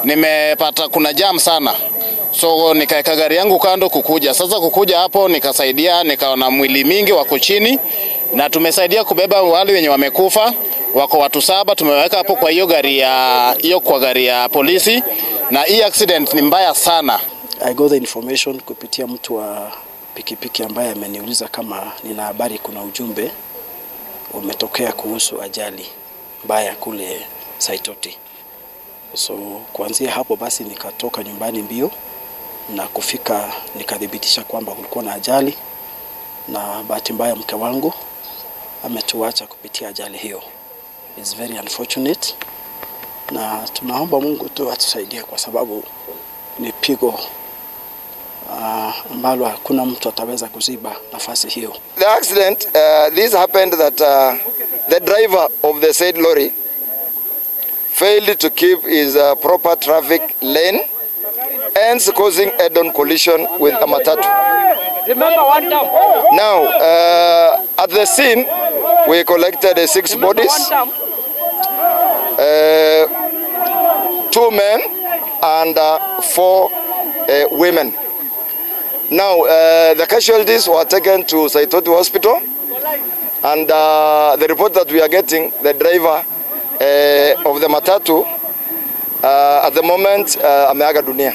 Nimepata kuna jam sana, so nikaeka gari yangu kando kukuja. Sasa kukuja hapo nikasaidia, nikaona mwili mingi wako chini na tumesaidia kubeba wale wenye wamekufa. Wako watu 7 tumeweka hapo kwa hiyo gari ya polisi, na hii accident ni mbaya sana. I got the information kupitia mtu wa pikipiki ambaye ameniuliza kama nina habari kuna ujumbe umetokea kuhusu ajali mbaya kule Saitoti. So kuanzia hapo basi nikatoka nyumbani mbio na kufika nikadhibitisha kwamba kulikuwa na ajali, na bahati mbaya mke wangu ametuacha kupitia ajali hiyo. It's very unfortunate, na tunaomba Mungu tu atusaidie kwa sababu ni pigo ambalo hakuna mtu ataweza kuziba nafasi hiyo. The accident, this happened that the driver of the said lorry failed to keep his proper traffic lane, hence causing head-on collision with a matatu. Now, at the scene, we collected 6 bodies, 2 men and 4 women. Now, the casualties were taken to Saitoti Hospital, and the report that we are getting, the driver of the matatu at the moment ameaga dunia.